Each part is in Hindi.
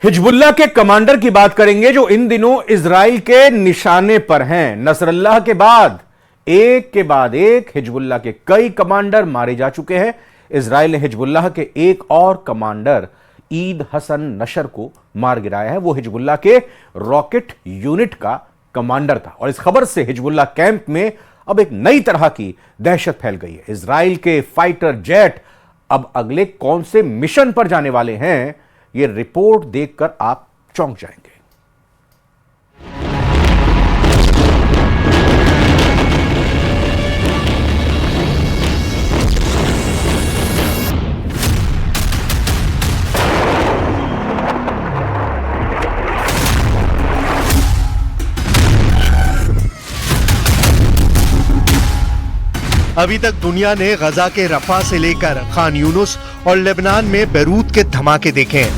हिजबुल्लाह के कमांडर की बात करेंगे जो इन दिनों इजराइल के निशाने पर हैं। नसरल्लाह के बाद एक हिजबुल्लाह के कई कमांडर मारे जा चुके हैं। इजराइल ने हिजबुल्लाह के एक और कमांडर ईद हसन नशर को मार गिराया है। वो हिजबुल्लाह के रॉकेट यूनिट का कमांडर था और इस खबर से हिजबुल्लाह कैंप में अब एक नई तरह की दहशत फैल गई है। इजराइल के फाइटर जेट अब अगले कौन से मिशन पर जाने वाले हैं, ये रिपोर्ट देखकर आप चौंक जाएंगे। अभी तक दुनिया ने गजा के रफा से लेकर खान यूनुस और लेबनान में बैरूत के धमाके देखे हैं।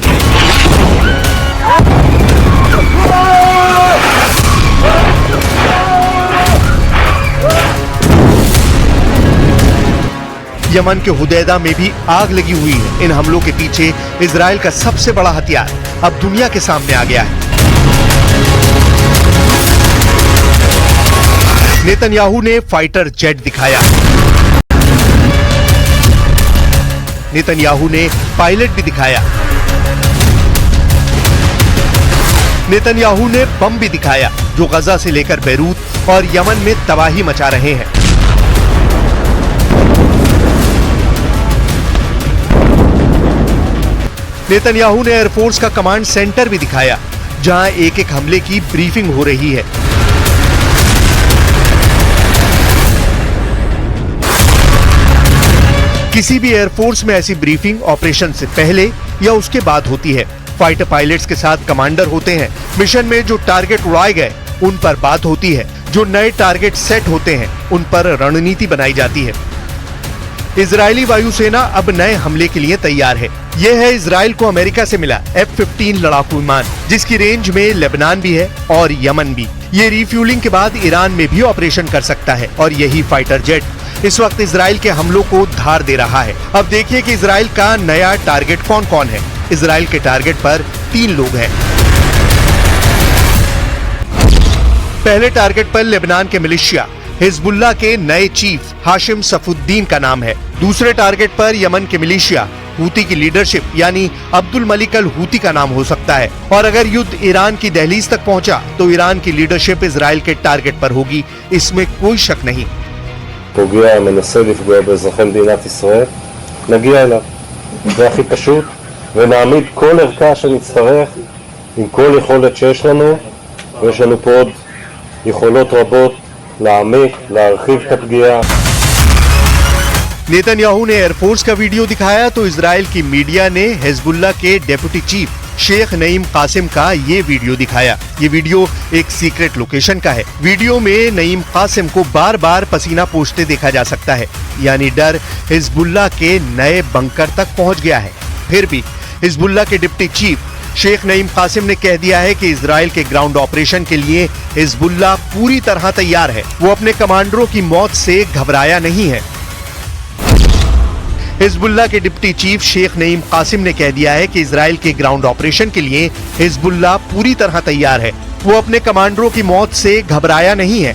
यमन के हुदैदा में भी आग लगी हुई है। इन हमलों के पीछे इजराइल का सबसे बड़ा हथियार अब दुनिया के सामने आ गया है। नेतन्याहू ने फाइटर जेट दिखाया, नेतन्याहू ने पायलट भी दिखाया, नेतन्याहू ने बम भी दिखाया जो गजा से लेकर बैरूत और यमन में तबाही मचा रहे हैं। नेतन्याहू ने एयरफोर्स का कमांड सेंटर भी दिखाया जहां एक एक हमले की ब्रीफिंग हो रही है। किसी भी एयरफोर्स में ऐसी ब्रीफिंग ऑपरेशन से पहले या उसके बाद होती है। फाइटर पायलट्स के साथ कमांडर होते हैं। मिशन में जो टारगेट उड़ाए गए उन पर बात होती है। जो नए टारगेट सेट होते हैं उन पर रणनीति बनाई जाती है। इजरायली वायुसेना अब नए हमले के लिए तैयार है। यह है इजराइल को अमेरिका से मिला F-15 लड़ाकू विमान, जिसकी रेंज में लेबनान भी है और यमन भी। ये रिफ्यूलिंग के बाद ईरान में भी ऑपरेशन कर सकता है और यही फाइटर जेट इस वक्त इजराइल के हमलों को धार दे रहा है। अब देखिए कि इजराइल का नया टारगेट कौन कौन है। इजराइल के टारगेट पर 3 लोग हैं। पहले टारगेट पर लेबनान के मिलिशिया हिजबुल्लाह के नए चीफ हाशिम सफुद्दीन का नाम है। दूसरे टारगेट पर यमन के मिलिशिया हूती की लीडरशिप यानी अब्दुल मलिक अल हूती का नाम हो सकता है। और अगर युद्ध ईरान की दहलीज तक पहुंचा तो ईरान की लीडरशिप इजराइल के टारगेट पर होगी, इसमें कोई शक नहीं। פוגע מנסה לפגוע באזרחי מדינת ישראל, נגיע אליו. זה הכי פשוט, ונעמיד כל ערכה שנצטרך עם כל יכולת שיש לנו, ויש לנו פה עוד יכולות רבות להעמיק, להרחיב את הפגיעה. नेतन्याहू ने एयरफोर्स का वीडियो दिखाया तो इजराइल की मीडिया ने हिजबुल्लाह के डेप्यूटी चीफ शेख नईम कासिम का ये वीडियो दिखाया। ये वीडियो एक सीक्रेट लोकेशन का है। वीडियो में नईम कासिम को बार बार पसीना पोंछते देखा जा सकता है, यानी डर हिजबुल्लाह के नए बंकर तक पहुंच गया है। फिर भी हिजबुल्लाह के डिप्टी चीफ शेख नईम कासिम ने कह दिया है कि इजराइल के ग्राउंड ऑपरेशन के लिए हिजबुल्लाह पूरी तरह तैयार है। वो अपने कमांडरों की मौत से घबराया नहीं है। हिजबुल्लाह के डिप्टी चीफ शेख नईम कासिम ने कह दिया है कि इजराइल के ग्राउंड ऑपरेशन के लिए हिजबुल्लाह पूरी तरह तैयार है। वो अपने कमांडरों की मौत से घबराया नहीं है।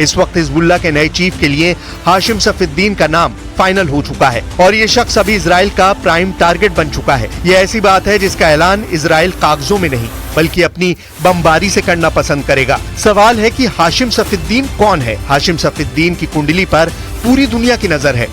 इस वक्त हिजबुल्लाह के नए चीफ के लिए हाशिम सफुद्दीन का नाम फाइनल हो चुका है और ये शख्स अभी इजराइल का प्राइम टारगेट बन चुका है। ये ऐसी बात है जिसका ऐलान इजराइल कागजों में नहीं बल्कि अपनी बमबारी से करना पसंद करेगा। सवाल है कि हाशिम सफुद्दीन कौन है। हाशिम सफुद्दीन की कुंडली पर पूरी दुनिया की नजर है।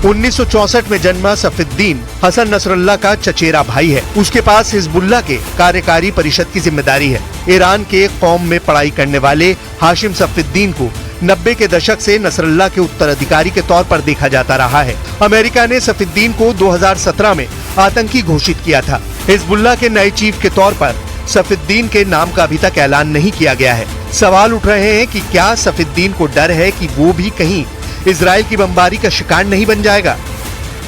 1964 में जन्मा सफुद्दीन हसन नसरल्लाह का चचेरा भाई है। उसके पास हिजबुल्लाह के कार्यकारी परिषद की जिम्मेदारी है। ईरान के कौम में पढ़ाई करने वाले हाशिम सफुद्दीन को 90 के दशक से नसरल्लाह के उत्तराधिकारी के तौर पर देखा जाता रहा है। अमेरिका ने सफुद्दीन को 2017 में आतंकी घोषित किया था। हिजबुल्लाह के नए चीफ के तौर पर सफुद्दीन के नाम का अभी तक ऐलान नहीं किया गया है। सवाल उठ रहे हैं कि क्या सफुद्दीन को डर है कि वो भी कहीं इजराइल की बमबारी का शिकार नहीं बन जाएगा?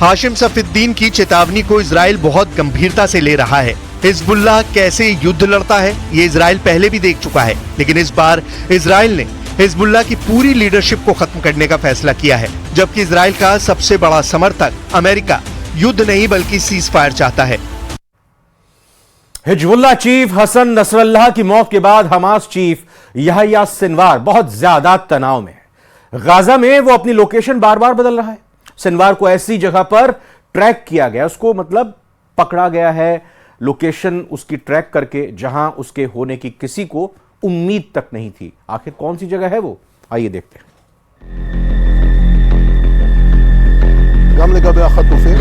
हाशिम सफीद्दीन की चेतावनी को इजराइल बहुत गंभीरता से ले रहा है। हिजबुल्लाह कैसे युद्ध लड़ता है ये इजराइल पहले भी देख चुका है, लेकिन इस बार इजराइल ने हिजबुल्लाह की पूरी लीडरशिप को खत्म करने का फैसला किया है, जबकि इजराइल का सबसे बड़ा समर्थक अमेरिका युद्ध नहीं बल्कि सीज फायर चाहता है। हिजबुल्लाह चीफ हसन नसरल्लाह की मौत के बाद हमास चीफ याह्या सिनवार बहुत ज्यादा तनाव में है। गाजा में वो अपनी लोकेशन बार बार बदल रहा है। सिनवार को ऐसी जगह पर ट्रैक किया गया, उसको मतलब पकड़ा गया है, लोकेशन उसकी ट्रैक करके जहां उसके होने की किसी को उम्मीद तक नहीं थी। आखिर कौन सी जगह है वो, आइए देखते हैं। גם לגבי החטופים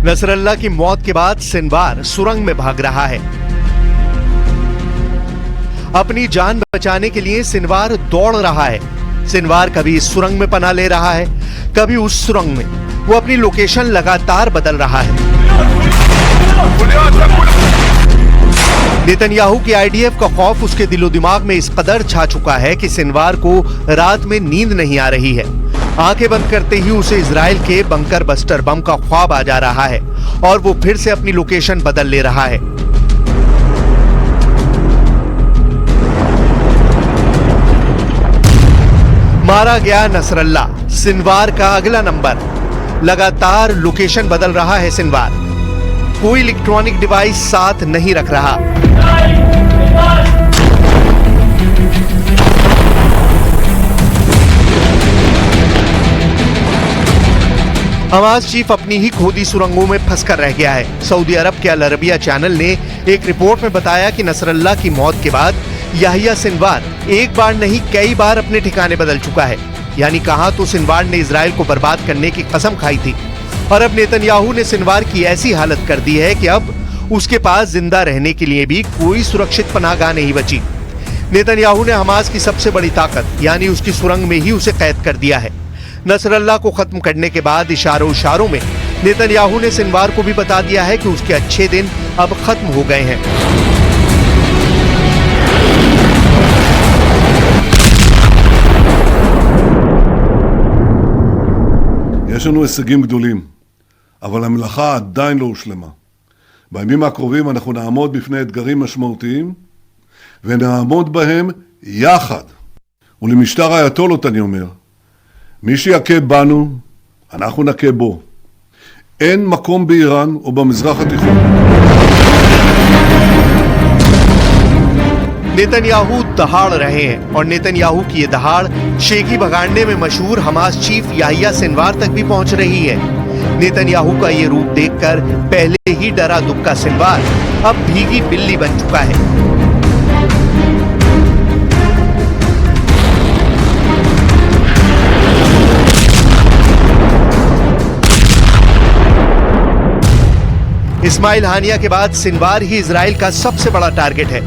नसरल्लाह की मौत के बाद सिनवार सुरंग में भाग रहा है। अपनी जान बचाने के लिए सिनवार दौड़ रहा है। सिनवार कभी इस सुरंग में पनाह ले रहा है, कभी उस सुरंग में। वो अपनी लोकेशन लगातार बदल रहा है। नेतन्याहू की आईडीएफ का खौफ उसके दिलो दिमाग में इस कदर छा चुका है कि सिनवार को रात में नींद नहीं आ रही है। आंखें बंद करते ही उसे इजराइल के बंकर बस्टर बम का ख्वाब आ जा रहा है और वो फिर से अपनी लोकेशन बदल ले रहा है। मारा गया नसरल्लाह, सिनवार का अगला नंबर। लगातार लोकेशन बदल रहा है सिनवार। कोई इलेक्ट्रॉनिक डिवाइस साथ नहीं रख रहा। हमास चीफ अपनी ही खोदी सुरंगों में फंसकर रह गया है। सऊदी अरब के अल अरबिया चैनल ने एक रिपोर्ट में बताया कि नसरल्लाह की मौत के बाद याह्या सिनवार एक बार नहीं कई बार अपने ठिकाने बदल चुका है। यानी कहा तो सिनवार ने इजराइल को बर्बाद करने की कसम खाई थी और अब नेतन्याहू ने सिनवार की ऐसी हालत कर दी है कि अब उसके पास जिंदा रहने के लिए भी कोई सुरक्षित पनाहगाह नहीं बची। नेतन्याहू ने हमास की सबसे बड़ी ताकत यानी उसकी सुरंग में ही उसे कैद कर दिया है। नसरल्लाह को खत्म करने के बाद इशारों में नेतन्याहू ने सिनवार को भी बता दिया है कि उसके अच्छे दिन अब खत्म हो गए हैं। יש לנו הישגים גדולים, אבל המלאכה עדיין לא הושלמה. בימים הקרובים אנחנו נעמוד בפני אתגרים משמעותיים, ונעמוד בהם יחד. ולמשטר האייתולות אני אומר, מי שיכה בנו, אנחנו נכה בו. אין מקום באיראן או במזרח התיכון. नेतन्याहू दहाड़ रहे हैं और नेतन्याहू की ये दहाड़ शेखी भगाड़ने में मशहूर हमास चीफ याह्या सिनवार तक भी पहुंच रही है। नेतन्याहू का ये रूप देखकर पहले ही डरा दुबका सिनवार अब भीगी बिल्ली बन चुका है। इस्माइल हानिया के बाद सिनवार ही इजराइल का सबसे बड़ा टारगेट है।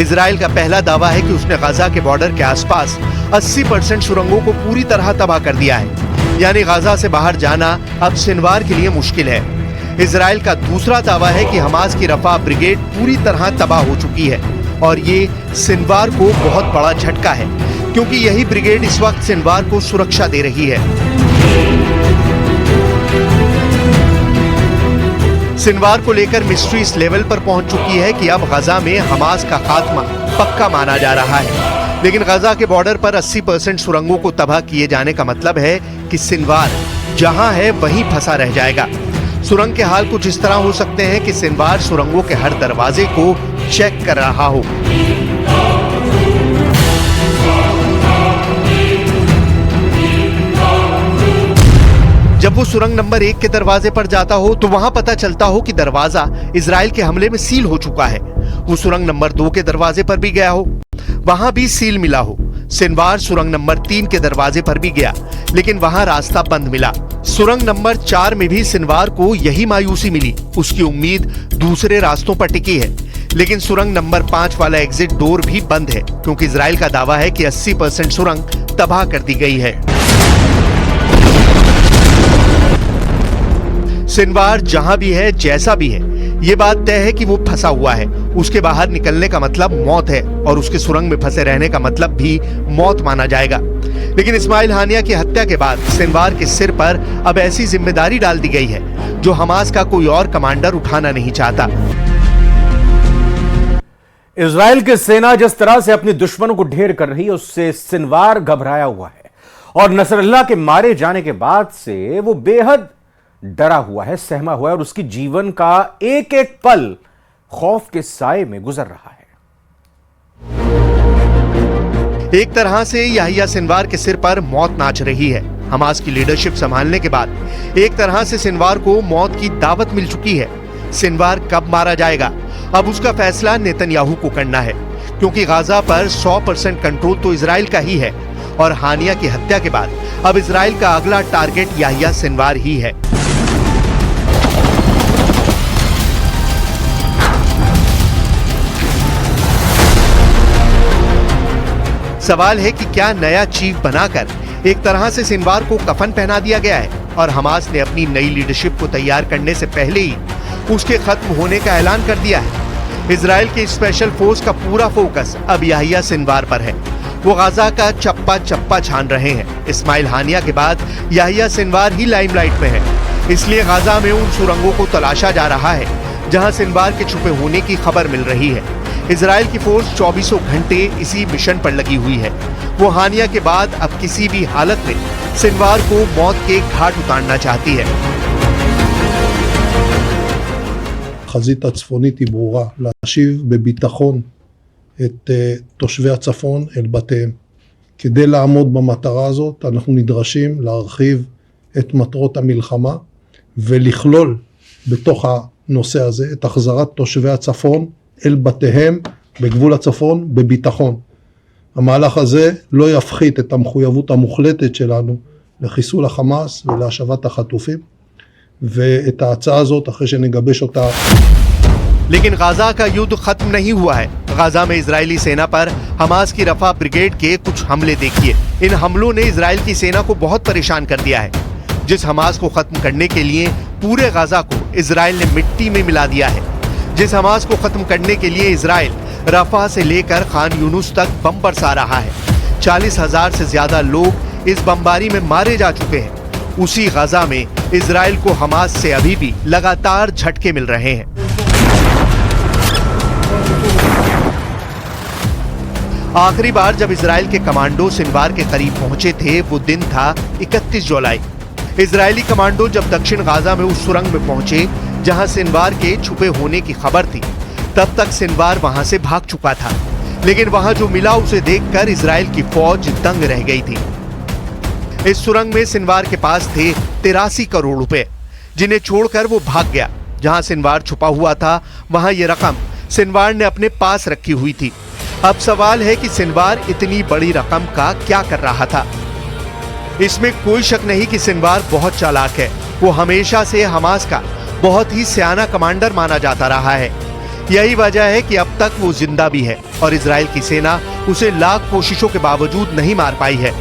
इजराइल का पहला दावा है कि उसने गाजा के बॉर्डर के आसपास 80% सुरंगों को पूरी तरह तबाह कर दिया है। यानी गाजा से बाहर जाना अब सिनवार के लिए मुश्किल है। इजराइल का दूसरा दावा है कि हमास की रफा ब्रिगेड पूरी तरह तबाह हो चुकी है और ये सिनवार को बहुत बड़ा झटका है, क्योंकि यही ब्रिगेड इस वक्त सिनवार को सुरक्षा दे रही है। सिनवार को लेकर मिस्ट्री इस लेवल पर पहुंच चुकी है कि अब गाजा में हमास का खात्मा पक्का माना जा रहा है। लेकिन गाजा के बॉर्डर पर 80% सुरंगों को तबाह किए जाने का मतलब है कि सिनवार जहां है वहीं फंसा रह जाएगा। सुरंग के हाल कुछ इस तरह हो सकते हैं कि सिनवार सुरंगों के हर दरवाजे को चेक कर रहा हो। जब वो सुरंग नंबर 1 के दरवाजे पर जाता हो तो वहां पता चलता हो कि दरवाजा इजराइल के हमले में सील हो चुका है। वो सुरंग नंबर 2 के दरवाजे पर भी गया हो, वहां भी सील मिला हो। सिनवार सुरंग नंबर 3 के दरवाजे पर भी गया, लेकिन वहां रास्ता बंद मिला। सुरंग नंबर 4 में भी सिनवार को यही मायूसी मिली। उसकी उम्मीद दूसरे रास्तों पर टिकी है, लेकिन सुरंग नंबर 5 वाला एग्जिट डोर भी बंद है, क्योंकि इजराइल का दावा है कि 80% सुरंग तबाह कर दी गई है। सिनवार जहां भी है, जैसा भी है, ये बात तय है कि वो फंसा हुआ है। उसके बाहर निकलने का मतलब मौत है, और उसके सुरंग में फंसे रहने का मतलब भी मौत माना जाएगा। लेकिन इस्माइल हानिया की हत्या के बाद सिनवार के सिर पर अब ऐसी जिम्मेदारी डाल दी गई है जो हमास का कोई और कमांडर उठाना नहीं चाहता। इजराइल की सेना जिस तरह से अपने दुश्मनों को ढेर कर रही है, उससे सिनवार घबराया हुआ है, और नसरल्लाह के मारे जाने के बाद से वो बेहद डरा हुआ है, सहमा हुआ है, और उसकी जीवन का एक एक पल खौफ के साए में गुजर रहा है। एक तरह से याहिया सिनवार के सिर पर मौत नाच रही है। हमास की लीडरशिप संभालने के बाद एक तरह से सिनवार को मौत की दावत मिल चुकी है। सिनवार कब मारा जाएगा, अब उसका फैसला नेतन्याहू को करना है, क्योंकि गाजा पर 100% कंट्रोल तो इजराइल का ही है, और हानिया की हत्या के बाद अब इजराइल का अगला टारगेट याहिया सिनवार ही है। सवाल है कि क्या नया चीफ बनाकर एक तरह से सिनवार को कफन पहना दिया गया है, और हमास ने अपनी नई लीडरशिप को तैयार करने से पहले ही उसके खत्म होने का ऐलान कर दिया है। इजराइल की स्पेशल फोर्स का पूरा फोकस अब याहिया सिनवार पर है। वो गाजा का चप्पा चप्पा छान रहे हैं। इस्माइल हानिया के बाद याहिया सिनवार ही लाइमलाइट में है, इसलिए गाजा में उन सुरंगों को तलाशा जा रहा है जहां सिनवार के छुपे होने की खबर मिल रही है। इजराइल की फोर्स 24 घंटे इसी मिशन पर लगी हुई है। वो हानिया के बाद अब किसी भी हालत में सिनवार को मौत के घाट उतारना चाहती है। החזית הצפונית היא ברורה, להשיב בביטחון את תושבי הצפון אל בתיהם. כדי לעמוד במטרה הזאת, אנחנו נדרשים להרחיב את מטרות המלחמה ולכלול בתוך הנושא הזה את החזרת תושבי הצפון אל בתיהם בגבול הצפון בביטחון. המהלך הזה לא יפחית את המחויבות המוחלטת שלנו לחיסול החמאס ולהשבת החטופים, ואת ההצעה הזאת אחרי שנגבש אותה. लेकिन गाजा का युद्ध खत्म नहीं हुआ है। गाजा में इजरायली सेना पर हमास की रफा ब्रिगेड के कुछ हमले देखिए। इन हमलों ने इजराइल की सेना को बहुत परेशान कर दिया है। जिस हमास को खत्म करने के लिए पूरे गाजा को इजराइल ने मिट्टी में मिला दिया है, जिस हमास को खत्म करने के लिए इजराइल रफा से लेकर खान यूनुस तक बम बरसा रहा है। 40,000 से ज्यादा लोग इस बमबारी में मारे जा चुके हैं। उसी गाजा में इजराइल को हमास से अभी भी लगातार झटके मिल रहे हैं। आखिरी बार जब इजराइल के कमांडो सिनवार के करीब पहुंचे थे, वो दिन था 31 जुलाई। इजरायली कमांडो जब दक्षिण गाजा में उस सुरंग में पहुंचे जहां सिनवार के छुपे होने की खबर थी, तब तक सिनवार वहां से भाग चुका था। लेकिन वहां जो मिला उसे देखकर इजराइल की फौज दंग रह गई थी। इस सुरंग में सिनवार के पास थे 83 करोड़ रुपए, जिन्हें छोड़कर वो भाग गया। जहां सिनवार छुपा हुआ था, वहां ये रकम सिनवार ने अपने पास रखी हुई थी। अब सवाल है कि सिनवार इतनी बड़ी रकम का क्या कर रहा था। इसमें कोई शक नहीं कि सिनवार बहुत चालाक है। वो हमेशा से हमास का बहुत ही सियाना कमांडर माना जाता रहा है। यही वजह है कि अब तक वो जिंदा भी है, और इजराइल की सेना उसे लाख कोशिशों के बावजूद नहीं मार पाई है।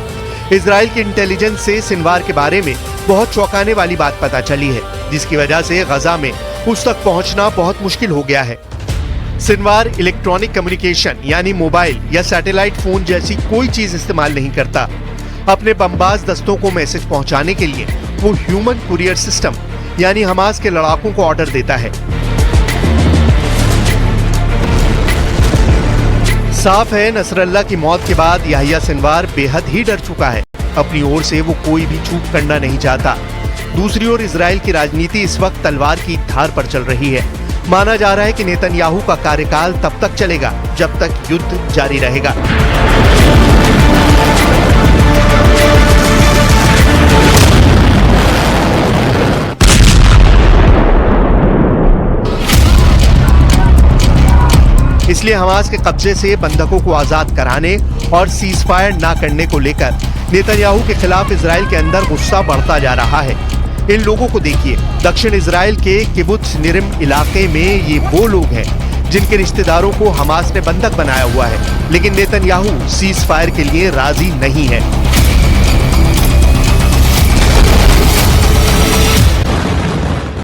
इजराइल की इंटेलिजेंस से सिनवार के बारे में बहुत चौंकाने वाली बात पता चली है, जिसकी वजह से गाजा में उस तक पहुंचना बहुत मुश्किल हो गया है। सिनवार इलेक्ट्रॉनिक कम्युनिकेशन यानी मोबाइल या सैटेलाइट फोन जैसी कोई चीज इस्तेमाल नहीं करता। अपने बमबाज दस्तों को मैसेज पहुंचाने के लिए वो ह्यूमन कुरियर सिस्टम यानी हमास के लड़ाकों को ऑर्डर देता है। साफ है, नसरल्लाह की मौत के बाद याहिया सिनवार बेहद ही डर चुका है। अपनी ओर से वो कोई भी चूक करना नहीं चाहता। दूसरी ओर इजराइल की राजनीति इस वक्त तलवार की धार पर चल रही है। माना जा रहा है कि नेतन्याहू का कार्यकाल तब तक चलेगा जब तक युद्ध जारी रहेगा। इसलिए हमास के कब्जे से बंधकों को आजाद कराने और सीज फायर ना करने को लेकर नेतन्याहू के खिलाफ इजराइल के अंदर गुस्सा बढ़ता जा रहा है। इन लोगों को देखिए, दक्षिण इजराइल के किबुत्ज निरिम इलाके में ये वो लोग हैं जिनके रिश्तेदारों को हमास ने बंधक बनाया हुआ है, लेकिन नेतन्याहू सीज फायर के लिए राजी नहीं है।